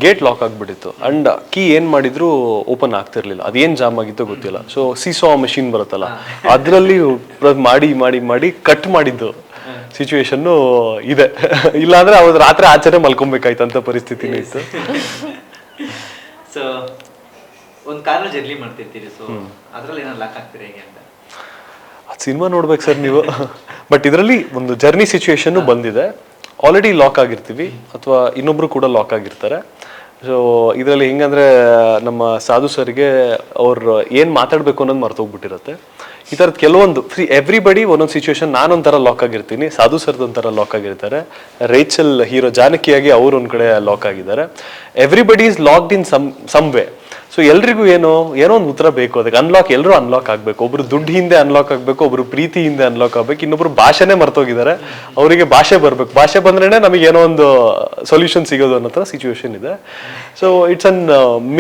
ಗೇಟ್ ಲಾಕ್ ಆಗಿಬಿಟ್ಟಿತ್ತು ಅಂಡ್ ಕೀ ಏನು ಮಾಡಿದ್ರು ಓಪನ್ ಆಗ್ತಿರ್ಲಿಲ್ಲ. ಅದೇನು ಜಾಮ್ ಆಗಿತ್ತೋ ಗೊತ್ತಿಲ್ಲ. ಸೊ ಸೀಸೋ ಮಷಿನ್ ಬರುತ್ತಲ್ಲ, ಅದರಲ್ಲಿ ಮಾಡಿ ಮಾಡಿ ಮಾಡಿ ಕಟ್ ಮಾಡಿದ್ದು ಸಿಚುವೇಶನ್ನು ಇದೆ. ಇಲ್ಲಾಂದ್ರೆ ಅವ್ರು ರಾತ್ರಿ ಆಚರಣೆ ಮಲ್ಕೊಬೇಕಾಯ್ತಂತ ಪರಿಸ್ಥಿತಿನೇ ಇತ್ತು. ಸೊ ಒಂದು ಕಾರಲ್ಲಿ ಜರ್ನಿ ಮಾಡ್ತಿರ್ತೀರಿ, ಸೊ ಅದ್ರಲ್ಲಿ ಏನೋ ಲಾಕ್ ಆಗ್ತೀರಿ ಹೇಗೆ ಅಂತ? ಅದು ಸಿನಿಮಾ ನೋಡ್ಬೇಕು ಸರ್ ನೀವು. ಬಟ್ ಇದರಲ್ಲಿ ಒಂದು ಜರ್ನಿ ಸಿಚುವೇಶನ್ ಬಂದಿದೆ. ಆಲ್ರೆಡಿ ಲಾಕ್ ಆಗಿರ್ತೀವಿ ಅಥವಾ ಇನ್ನೊಬ್ರು ಕೂಡ ಲಾಕ್ ಆಗಿರ್ತಾರೆ. ಸೊ ಇದರಲ್ಲಿ ಹೆಂಗಂದ್ರೆ ನಮ್ಮ ಸಾಧು ಸರ್ಗೆ ಅವ್ರು ಏನು ಮಾತಾಡಬೇಕು ಅನ್ನೋದು ಮರ್ತೋಗ್ಬಿಟ್ಟಿರುತ್ತೆ. ಈ ಥರದ್ದು ಕೆಲವೊಂದು ಎವ್ರಿಬಡಿ ಒಂದೊಂದು ಸಿಚುವೇಶನ್. ನಾನೊಂಥರ ಲಾಕ್ ಆಗಿರ್ತೀನಿ, ಸಾಧು ಸರ್ದು ಒಂಥರ ಲಾಕ್ ಆಗಿರ್ತಾರೆ, ರೇಚಲ್ ಹೀರೋ ಜಾನಕಿಯಾಗಿ ಅವ್ರು ಒಂದು ಕಡೆ ಲಾಕ್ ಆಗಿದ್ದಾರೆ. Everybody is locked in some way. So ಎಲ್ರಿಗೂ ಏನೋ ಒಂದು ಉತ್ತರ ಬೇಕು. ಅದಕ್ಕೆ ಅನ್ಲಾಕ್, ಎಲ್ಲರೂ ಅನ್ಲಾಕ್ ಆಗಬೇಕು. ಒಬ್ರು ದುಡ್ಡು ಹಿಂದೆ ಅನ್ಲಾಕ್ ಆಗಬೇಕು, ಒಬ್ರು ಪ್ರೀತಿ ಹಿಂದೆ ಅನ್ಲಾಕ್ ಆಗ್ಬೇಕು, ಇನ್ನೊಬ್ರು ಭಾಷೆನೇ ಮರ್ತೋಗಿದ್ದಾರೆ, ಅವರಿಗೆ ಭಾಷೆ ಬರಬೇಕು. ಭಾಷೆ ಬಂದ್ರೇನೆ ನಮಗೆ ಏನೋ ಒಂದು ಸೊಲ್ಯೂಷನ್ ಸಿಗೋದು ಅನ್ನೋ ಥರ ಸಿಚುವೇಶನ್ ಇದೆ. So it's an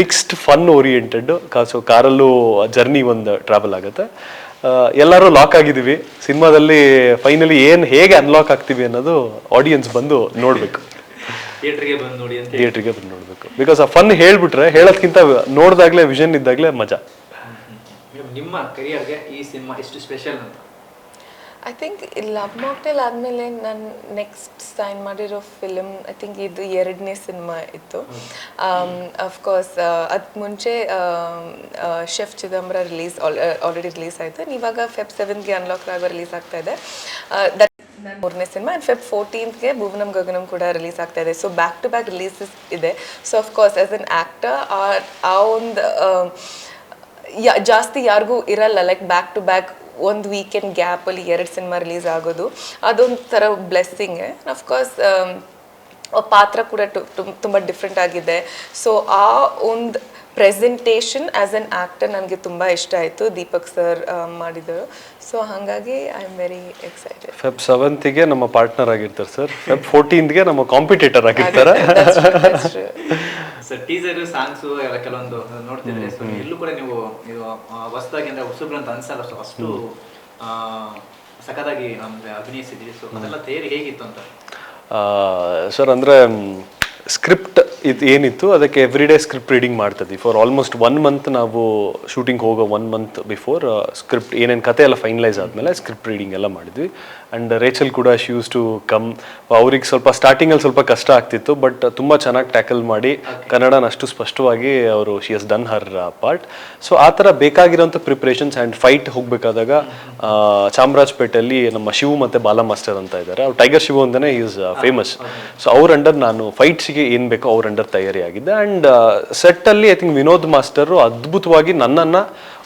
mixed fun oriented. So ಕಾರಲ್ಲೂ ಜರ್ನಿ ಒಂದು ಟ್ರಾವೆಲ್ ಆಗುತ್ತೆ. ಎಲ್ಲರೂ ಲಾಕ್ ಆಗಿದ್ದೀವಿ. ಸಿನಿಮಾದಲ್ಲಿ ಫೈನಲಿ ಹೇಗೆ ಅನ್ಲಾಕ್ ಆಗ್ತೀವಿ ಅನ್ನೋದು ಆಡಿಯನ್ಸ್ ಬಂದು ನೋಡ್ಬೇಕು, ಥಿಯೇಟರ್ಗೆ ಬಂದು ನೋಡಿ ಅಂತ. ಥಿಯೇಟರ್ಗೆ ಬಂದು ನೋಡ್ಬೇಕು. ಬಿಕಾಸ್ ಆ ಫನ್ ಹೇಳ್ಬಿಟ್ರೆ ಹೇಳೋದ್ಕಿಂತ ನೋಡಿದಾಗಲೇ ವಿಷನ್ ಇದ್ದಾಗಲೇ ಮಜಾ. ನಿಮ್ಮ ಕರಿಯರ್ಗೆ ಈ ಸಿನಿಮಾ ಎಷ್ಟು ಸ್ಪೆಷಲ್ ಅಂತ? ಐ ಥಿಂಕ್ ಲವ್ ಮಾಕ್ಟೇಲ್ ಆದಮೇಲೆ ನಾನು ನೆಕ್ಸ್ಟ್ ಸೈನ್ ಮಾಡಿರೋ ಫಿಲಮ್ ಐ ಥಿಂಕ್ ಇದು 2ನೇ ಸಿನಿಮಾ ಇತ್ತು. ಅಫ್ಕೋರ್ಸ್ ಅದು ಮುಂಚೆ ಶೆಫ್ ಚಿದಂಬರ ಆಲ್ರೆಡಿ ರಿಲೀಸ್ ಆಯಿತು. ಇವಾಗ Feb 7ಗೆ ಅನ್ಲಾಕ್ ರಾಘವ ರಿಲೀಸ್ ಆಗ್ತಾ ಇದೆ. 3ನೇ ಸಿನಿಮಾ. ಆ್ಯಂಡ್ Feb 14ಗೆ ಭುವನಂ ಗಗನಂ ಕೂಡ ರಿಲೀಸ್ ಆಗ್ತಾ ಇದೆ. So back to back releases ಇದೆ. So of course as an actor ಆ ಒಂದು ಜಾಸ್ತಿ ಯಾರಿಗೂ ಇರಲ್ಲ, ಲೈಕ್ ಬ್ಯಾಕ್ ಟು ಬ್ಯಾಕ್ ಒಂದು ವೀಕೆಂಡ್ ಗ್ಯಾಪಲ್ಲಿ 2 ಸಿನಿಮಾ ರಿಲೀಸ್ ಆಗೋದು ಅದೊಂದು ಥರ ಬ್ಲೆಸ್ಸಿಂಗೇ. ಅಫ್ಕೋರ್ಸ್ ಪಾತ್ರ ಕೂಡ ತುಂಬ ಡಿಫ್ರೆಂಟ್ ಆಗಿದೆ. ಸೊ ಆ ಒಂದು ಪ್ರೆಸೆಂಟೇಷನ್ ಆ್ಯಸ್ ಅನ್ ಆ್ಯಕ್ಟರ್ ನನಗೆ ತುಂಬ ಇಷ್ಟ ಆಯಿತು, ದೀಪಕ್ ಸರ್ ಮಾಡಿದರು. ಸೊ ಹಾಗಾಗಿ I am very excited. Feb 7ಗೆ ನಮ್ಮ ಪಾರ್ಟ್ನರ್ ಆಗಿರ್ತಾರೆ ಸರ್, Feb 14ಗೆ ನಮ್ಮ ಕಾಂಪಿಟೇಟರ್ ಆಗಿರ್ತಾರೆ. ಸರ್ ಟೀಸರ್ ಸಾಂಗ್ಸು ಎಲ್ಲ ಕೆಲವೊಂದು ನೋಡ್ತಿದ್ರೆ, ಸೊ ಎಲ್ಲೂ ಕೂಡ ನೀವು ಇದು ಹೊಸದಾಗಿ ಅಂದರೆ ಹೊಸಬ್ರು ಅಂತ ಅನ್ಸಲ್ಲ, ಸೊ ಅಷ್ಟು ಸಖತ್ತಾಗಿ ನಮ್ಗೆ ಅಭಿನಯಿಸಿದ್ರಿ. ಸೊ ಅದೆಲ್ಲ ತಯಾರಿ ಹೇಗಿತ್ತು ಅಂತ? ಸರ್ ಅಂದರೆ ಸ್ಕ್ರಿಪ್ಟ್ ಇದು ಏನಿತ್ತು ಅದಕ್ಕೆ ಎವ್ರಿ ಡೇ ಸ್ಕ್ರಿಪ್ಟ್ ರೀಡಿಂಗ್ ಮಾಡ್ತಿದ್ವಿ. ಫಾರ್ ಆಲ್ಮೋಸ್ಟ್ 1 ಮಂತ್ ನಾವು ಶೂಟಿಂಗ್ ಹೋಗೋ 1 ಮಂತ್ ಬಿಫೋರ್ ಸ್ಕ್ರಿಪ್ಟ್ ಏನೇನು ಕತೆ ಎಲ್ಲ ಫೈನಲೈಸ್ ಆದಮೇಲೆ ಸ್ಕ್ರಿಪ್ಟ್ ರೀಡಿಂಗ್ ಎಲ್ಲ ಮಾಡಿದ್ವಿ. ಆ್ಯಂಡ್ ರೇಚಲ್ ಕೂಡ ಶಿ ಯೂಸ್ ಟು ಕಮ್. ಅವ್ರಿಗೆ ಸ್ವಲ್ಪ ಸ್ಟಾರ್ಟಿಂಗಲ್ಲಿ ಸ್ವಲ್ಪ ಕಷ್ಟ ಆಗ್ತಿತ್ತು, ಬಟ್ ತುಂಬ ಚೆನ್ನಾಗಿ ಟ್ಯಾಕಲ್ ಮಾಡಿ ಕನ್ನಡನ ಅಷ್ಟು ಸ್ಪಷ್ಟವಾಗಿ ಅವರು she has done Har part. So ಆ ಥರ ಬೇಕಾಗಿರೋಂಥ ಪ್ರಿಪ್ರೇಷನ್ಸ್. ಆ್ಯಂಡ್ ಫೈಟ್ ಹೋಗಬೇಕಾದಾಗ ಚಾಮರಾಜಪೇಟೆಯಲ್ಲಿ ನಮ್ಮ ಶಿವು ಮತ್ತು ಬಾಲ ಮಾಸ್ಟರ್ ಅಂತ ಇದ್ದಾರೆ, ಅವ್ರು ಟೈಗರ್ ಶಿವು ಅಂತಲೇ ಈಸ್ ಫೇಮಸ್. ಸೊ ಅವ್ರ ಅಂಡರ್ ನಾನು ಫೈಟ್ಸ್ಗೆ ಏನು ಬೇಕೋ ಅವ್ರ ಅಂಡರ್ ತಯಾರಿ ಆಗಿದ್ದೆ. ಆ್ಯಂಡ್ ಸೆಟ್ಟಲ್ಲಿ ಐ ಥಿಂಕ್ ವಿನೋದ್ ಮಾಸ್ಟರು ಅದ್ಭುತವಾಗಿ ನನ್ನನ್ನು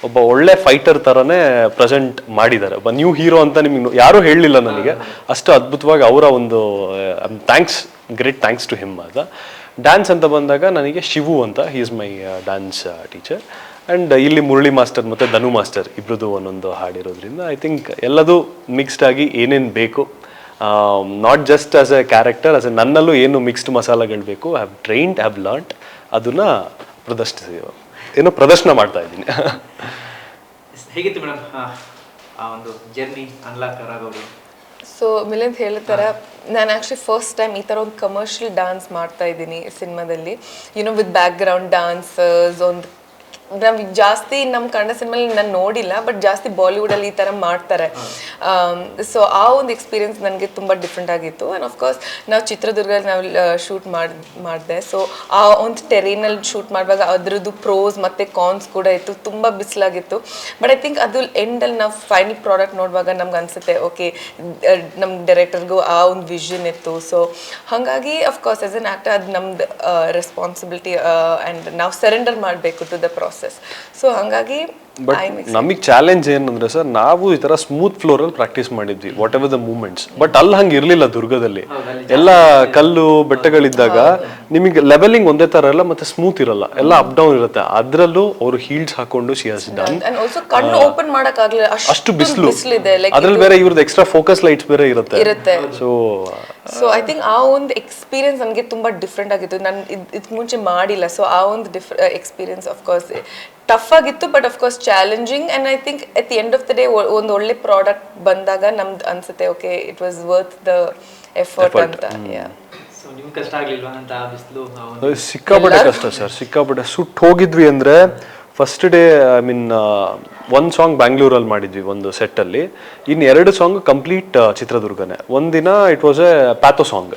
ಒಬ್ಬ ಒಳ್ಳೆ ಫೈಟರ್ ಥರನೇ ಪ್ರೆಸೆಂಟ್ ಮಾಡಿದ್ದಾರೆ. ಒಬ್ಬ ನ್ಯೂ ಹೀರೋ ಅಂತ ನಿಮಗೆ ಯಾರೂ ಹೇಳಲಿಲ್ಲ ನನಗೆ, ಅಷ್ಟು ಅದ್ಭುತವಾಗಿ ಅವರ ಒಂದು ಗ್ರೇಟ್ ಥ್ಯಾಂಕ್ಸ್ ಟು ಹಿಮ್. ಅದ ಡ್ಯಾನ್ಸ್ ಅಂತ ಬಂದಾಗ ನನಗೆ ಶಿವು ಅಂತ, he is my dance teacher. And ಇಲ್ಲಿ ಮುರಳಿ ಮಾಸ್ಟರ್ ಮತ್ತು ಧನು ಮಾಸ್ಟರ್ ಇಬ್ಬರದು ಒಂದೊಂದು ಹಾಡಿರೋದ್ರಿಂದ ಐ ಥಿಂಕ್ ಎಲ್ಲದೂ ಮಿಕ್ಸ್ಡ್ ಆಗಿ ಏನೇನು ಬೇಕು, not just as a character, as a ನನ್ನಲ್ಲೂ ಏನು ಮಿಕ್ಸ್ಡ್ ಮಸಾಲೆಗಳು ಬೇಕು, ಹ್ಯಾವ್ ಟ್ರೈನ್ಡ್, ಹ್ಯಾವ್ ಲರ್ನ್ಡ್, ಅದನ್ನು ಪ್ರದರ್ಶನ ಮಾಡ್ತಾ ಇದ್ದೀನಿ. ಹೇಗಿತ್ತು ಮೇಡಮ್ ಆ ಒಂದು ಜರ್ನಿ ಅನ್ಲಾಕ್ ಆಗೋದು? ಸೊ ಮಿಲಿಂದ್ ಹೇಳ್ತಾರ, ನಾನು ಆ್ಯಕ್ಚುಲಿ ಫಸ್ಟ್ ಟೈಮ್ ಈ ಥರ ಒಂದು ಕಮರ್ಷಿಯಲ್ ಡ್ಯಾನ್ಸ್ ಮಾಡ್ತಾ ಇದ್ದೀನಿ ಸಿನಿಮಾದಲ್ಲಿ. ವಿತ್ ಬ್ಯಾಕ್ ಗ್ರೌಂಡ್ ಡ್ಯಾನ್ಸರ್ಸ್, ಒಂದು ನಾವ್ ಜಾಸ್ತಿ ನಮ್ಮ ಕನ್ನಡ ಸಿನಿಮಲ್ಲಿ ನಾನು ನೋಡಿಲ್ಲ, ಬಟ್ ಜಾಸ್ತಿ ಬಾಲಿವುಡ್ ಅಲ್ಲಿ ಈ ತರ ಮಾಡ್ತಾರೆ. ಸೊ ಆ ಒಂದು ಎಕ್ಸ್ಪೀರಿಯನ್ಸ್ ನನಗೆ ತುಂಬಾ ಡಿಫ್ರೆಂಟ್ ಆಗಿತ್ತು. ಅಂಡ್ ಆಫ್ಕೋರ್ಸ್ ನಾವು ಚಿತ್ರದುರ್ಗದಲ್ಲಿ ನಾವು ಶೂಟ್ ಮಾಡಿದೆ. ಸೊ ಆ ಒಂದು ಟೆರೇನಲ್ಲಿ ಶೂಟ್ ಮಾಡುವಾಗ ಅದ್ರದ್ದು ಪ್ರೋಸ್ ಮತ್ತೆ ಕಾನ್ಸ್ ಕೂಡ ಇತ್ತು. ತುಂಬಾ ಬಿಸಿಲಾಗಿತ್ತು. ಬಟ್ ಐ ಥಿಂಕ್ ಅದು ಎಂಡಲ್ಲಿ ನಾವು ಫೈನಲ್ ಪ್ರಾಡಕ್ಟ್ ನೋಡುವಾಗ ನಮ್ಗೆ ಅನ್ಸುತ್ತೆ ಓಕೆ ನಮ್ಮ ಡೈರೆಕ್ಟರ್ಗೂ ಆ ಒಂದು ವಿಷನ್ ಇತ್ತು. ಸೊ ಹಾಗಾಗಿ ಅಫ್ಕೋರ್ಸ್ ಆಸ್ ಅನ್ ಆಕ್ಟರ್ ಅದು ನಮ್ದು ರೆಸ್ಪಾನ್ಸಿಬಿಲಿಟಿ ಆ್ಯಂಡ್ ನಾವು ಸರೆಂಡರ್ ಮಾಡಬೇಕು ಟು ದ ಪ್ರಾಸೆಸ್. ಸೊ ಹಾಗಾಗಿ ಬಟ್ ನಮಗೆ ಚಾಲೆಂಜ್ ಏನಂದ್ರೆ ಸರ್, ನಾವು ಈ ತರ ಸ್ಮೂತ್ ಫ್ಲೋರ್ ಅಲ್ಲಿ ಪ್ರಾಕ್ಟೀಸ್ ಮಾಡಿದ್ವಿ whatever the movements. But ಅಲ್ಲಿ ಹಂಗೆ ಇರ್ಲಿಲ್ಲ ದುರ್ಗದಲ್ಲಿ. ಎಲ್ಲ ಕಲ್ಲು ಬೆಟ್ಟಗಳಿದ್ದಾಗ ನಿಮಗೆ ಲೆವೆಲಿಂಗ್ ಒಂದೇ ತರ ಇಲ್ಲ, ಮತ್ತೆ ಸ್ಮೂತ್ ಇರಲ್ಲ, ಎಲ್ಲ ಅಪ್ ಡೌನ್ ಇರುತ್ತೆ. ಅದ್ರಲ್ಲೂ ಅವರು ಹೀಲ್ಸ್ ಹಾಕೊಂಡು ಶಿ ಹಸ್ ಡನ್. ಕಣ್ಣು ಓಪನ್ ಮಾಡಕ್ ಆಗ್ಲಿಲ್ಲ, ಅಷ್ಟು ಬಿಸಿಲು ಇದೆ. ಅದ್ರಲ್ಲಿ ಬೇರೆ ಇವ್ರದ್ದು ಎಕ್ಸ್ಟ್ರಾ ಫೋಕಸ್ ಲೈಟ್ಸ್ ಬೇರೆ ಇರುತ್ತೆ. ಸೊ ಐ ಥಿಂಕ್ ಆ ಒಂದು ಎಕ್ಸ್ಪೀರಿಯನ್ಸ್ ನನಗೆ ತುಂಬಾ ಡಿಫ್ರೆಂಟ್ ಆಗಿತ್ತು. ನಾನು ಇದಕ್ಕೆ ಮುಂಚೆ ಮಾಡಿಲ್ಲ. ಸೊ ಆ ಒಂದು ಎಕ್ಸ್ಪೀರಿಯನ್ಸ್ ಅಫ್ಕೋರ್ಸ್ ಟಫ್ ಆಗಿತ್ತು, but of course challenging. And I think at the end of the day ಒಂದು ಒಳ್ಳೆ ಪ್ರಾಡಕ್ಟ್ ಬಂದಾಗ ನಮ್ದು ಅನ್ಸುತ್ತೆ okay it was worth the effort ಅಂತ. ಸೊ ನಿಮ್ಗೆ ಕಷ್ಟ ಆಗ್ಲಿಲ್ವಾ ಅಂತ ಆ ಬಿಸಿಲು? ಸಿಕ್ಕಾಪಟ್ಟೆ ಕಷ್ಟ ಸರ್, ಸಿಕ್ಕಾಪಟ್ಟೆ ಸುಟ್ಟು ಹೋಗಿದ್ವಿ. ಅಂದ್ರೆ ಫಸ್ಟ್ ಡೇ ಐ ಮೀನ್ ಒಂದು ಸಾಂಗ್ ಬ್ಯಾಂಗ್ಳೂರಲ್ಲಿ ಮಾಡಿದ್ವಿ ಒಂದು ಸೆಟ್ಟಲ್ಲಿ, ಇನ್ನು 2 ಸಾಂಗ್ ಕಂಪ್ಲೀಟ್ ಚಿತ್ರದುರ್ಗನೇ. ಒಂದಿನ it was a pathos song,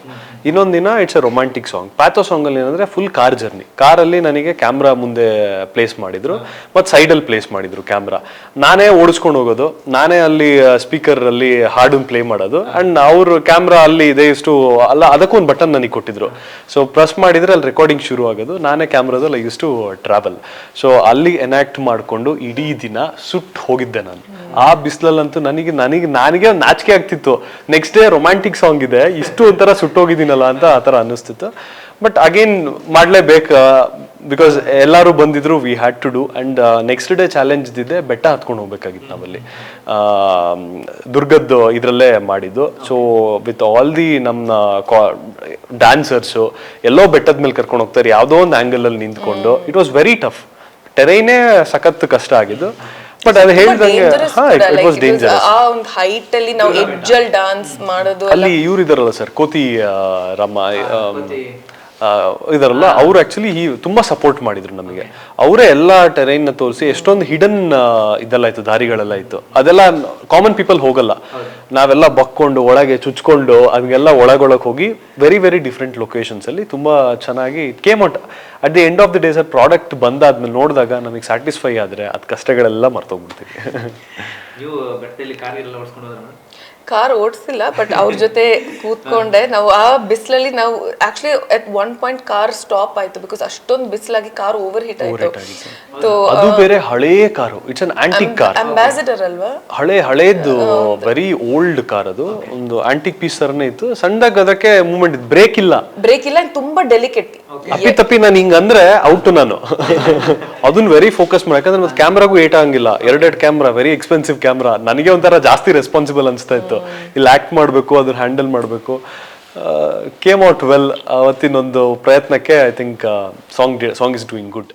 ಇನ್ನೊಂದು ದಿನ it's a romantic song. Pathos ಸಾಂಗಲ್ಲಿ ಏನಂದರೆ ಫುಲ್ ಕಾರ್ ಜರ್ನಿ. ಕಾರಲ್ಲಿ ನನಗೆ ಕ್ಯಾಮ್ರಾ ಮುಂದೆ ಪ್ಲೇಸ್ ಮಾಡಿದ್ರು, ಮತ್ತು ಸೈಡಲ್ಲಿ ಪ್ಲೇಸ್ ಮಾಡಿದ್ರು ಕ್ಯಾಮ್ರಾ. ನಾನೇ ಓಡಿಸ್ಕೊಂಡು ಹೋಗೋದು, ನಾನೇ ಅಲ್ಲಿ ಸ್ಪೀಕರಲ್ಲಿ ಹಾಡನ್ನು ಪ್ಲೇ ಮಾಡೋದು. ಆ್ಯಂಡ್ ಅವರು ಕ್ಯಾಮ್ರಾ ಅಲ್ಲಿ ಇದೆ ಇಷ್ಟು ಅಲ್ಲ, ಅದಕ್ಕೂ ಒಂದು ಬಟನ್ ನನಗೆ ಕೊಟ್ಟಿದ್ರು. ಸೊ ಪ್ರೆಸ್ ಮಾಡಿದರೆ ಅಲ್ಲಿ ರೆಕಾರ್ಡಿಂಗ್ ಶುರು ಆಗೋದು, ನಾನೇ ಕ್ಯಾಮ್ರಾದಲ್ಲಿ I use to travel. So ಅಲ್ಲಿ ಎನಾಕ್ಟ್ ಮಾಡಿಕೊಂಡು ಇಡೀ ದಿನ ಸುಟ್ಟು ಹೋಗಿದ್ದೆ ನಾನು. ಆ ಬಿಸಿಲಲ್ಲಂತೂ ನನಗೆ ನಾಚಿಕೆ ಆಗ್ತಿತ್ತು. ನೆಕ್ಸ್ಟ್ ಡೇ ರೊಮ್ಯಾಂಟಿಕ್ ಸಾಂಗ್ ಇದೆ, ಇಷ್ಟು ಒಂಥರ ಸುಟ್ಟೋಗಿದ್ದೀನಲ್ಲ ಅಂತ ಆ ಥರ ಅನ್ನಿಸ್ತಿತ್ತು. ಬಟ್ ಅಗೇನ್ ಮಾಡಲೇಬೇಕು, ಬಿಕಾಸ್ ಎಲ್ಲರೂ ಬಂದಿದ್ರು, we had to do. And next day challenge ಇದ್ದಿದ್ದೆ ಬೆಟ್ಟ ಹತ್ಕೊಂಡು ಹೋಗ್ಬೇಕಾಗಿತ್ತು ನಾವಲ್ಲಿ. ದುರ್ಗದ್ದು ಇದರಲ್ಲೇ ಮಾಡಿದ್ದು. ಸೊ ವಿತ್ ಆಲ್ ದಿ ನಮ್ಮ ಡ್ಯಾನ್ಸರ್ಸು ಎಲ್ಲೋ ಬೆಟ್ಟದ ಮೇಲೆ ಕರ್ಕೊಂಡು ಹೋಗ್ತಾರೆ, ಯಾವುದೋ ಒಂದು ಆ್ಯಂಗಲಲ್ಲಿ ನಿಂತ್ಕೊಂಡು. It was very tough. ಟೆರೈನೇ ಸಖತ್ ಕಷ್ಟ ಆಗಿದ್ದು. ಬಟ್ ಅದು ಹೇಳಿದಂಗೆ ಇಟ್ ವಾಸ್ ಡೇಂಜರಸ್. ಆ ಒಂದು ಹೈಟ್ ಅಲ್ಲಿ ನಾವು ಎಡ್ಜ್ ಅಲ್ಲಿ ಡಾನ್ಸ್ ಮಾಡೋದು. ಅಲ್ಲಿ ಇವ್ರು ಇದಾರಲ್ಲ ಸರ್, ಕೋತಿ ರಾಮ ಇದಾರಲ್ಲ, ಅವ್ರು ಆಕ್ಚುಲಿ ತುಂಬಾ ಸಪೋರ್ಟ್ ಮಾಡಿದ್ರು ನಮಗೆ. ಅವರೇ ಎಲ್ಲ ಟೆರೈನ್ ತೋರಿಸಿ ಎಷ್ಟೊಂದು ಹಿಡನ್ ಇದೆಲ್ಲ ಇತ್ತು, ದಾರಿಗಳೆಲ್ಲ ಇತ್ತು. ಅದೆಲ್ಲ ಕಾಮನ್ ಪೀಪಲ್ ಹೋಗಲ್ಲ. ನಾವೆಲ್ಲ ಬಕ್ಕೊಂಡು ಒಳಗೆ ಚುಚ್ಕೊಂಡು ಅದನ್ನೆಲ್ಲ ಒಳಗೊಳಗೆ ಹೋಗಿ ವೆರಿ ವೆರಿ ಡಿಫ್ರೆಂಟ್ ಲೊಕೇಶನ್ಸ್ ಅಲ್ಲಿ ತುಂಬಾ ಚೆನ್ನಾಗಿ it came out. At the end of the day sir, product ಬಂದಾದ್ಮೇಲೆ ನೋಡಿದಾಗ ನಮಗೆ ಸ್ಯಾಟಿಸ್ಫೈ ಆದ್ರೆ ಅದ್ ಕಷ್ಟಗಳೆಲ್ಲ ಮರ್ತೋಗ್ಬಿಡ್ತೀವಿ. ನೀವು ಬೆಟ್ಟದಲ್ಲಿ ಕಾರ್ ಎಲ್ಲ ಓಡಿಸ್ಕೊಂಡು ಹೋದ್ರೆ? ಕಾರ್ ಓಡಿಸಿಲ್ಲ, ಬಟ್ ಅವ್ರ ಜೊತೆ ಕೂತ್ಕೊಂಡೆ. ನಾವು ಆ ಬಿಸಿಲಲ್ಲಿ ನಾವು actually at one point car stop ಆಯ್ತು, ಬಿಕಾಸ್ ಅಷ್ಟೊಂದು ಬಿಸಿಲಾಗಿ ಕಾರ್ ಓವರ್ ಹೀಟ್ ಆಯ್ತು. ಅದು ಬೇರೆ ಹಳೇ car, it's an antique car. Ambassador ಅಲ್ವಾ, ಹಳೇದು ವೆರಿ ಓಲ್ಡ್ ಕಾರ್. ಅದು ಒಂದು ಆಂಟಿಕ್ ಪೀಸ್ ತರನೇ ಇತ್ತು. ಸಣ್ಣದಾಗ ಅದಕ್ಕೆ ಮೂವ್ಮೆಂಟ್ ಇತ್ತು, ಬ್ರೇಕ್ ಇಲ್ಲ. ತುಂಬಾ ಡೆಲಿಕೇಟ್. ಅಪ್ಪಿ ನಾನು ಹಿಂಗಂದ್ರೆ ಔಟ್ ನಾನು. ಅದನ್ನ ವೆರಿ ಫೋಕಸ್ ಮಾಡಿ, ಯಾಕಂದ್ರೆ ಮತ್ತೆ ಕ್ಯಾಮ್ರಾಗೂ ಏಟ್ ಆಗಂಗಿಲ್ಲ. 2 ಕ್ಯಾಮ್ರಾ, ವೆರಿ ಎಕ್ಸ್ಪೆನ್ಸಿವ್ ಕ್ಯಾಮ್ರಾ. ನನಗೆ ಒಂಥರ ಜಾಸ್ತಿ ರೆಸ್ಪಾನ್ಸಿಬಲ್ ಅನಿಸ್ತಾ ಇತ್ತು. ಇಲ್ಲಿ ಆಕ್ಟ್ ಮಾಡಬೇಕು, ಅದನ್ನ ಹ್ಯಾಂಡಲ್ ಮಾಡಬೇಕು. Came out well. ಅವತ್ತಿನೊಂದು ಪ್ರಯತ್ನಕ್ಕೆ I think song is doing good.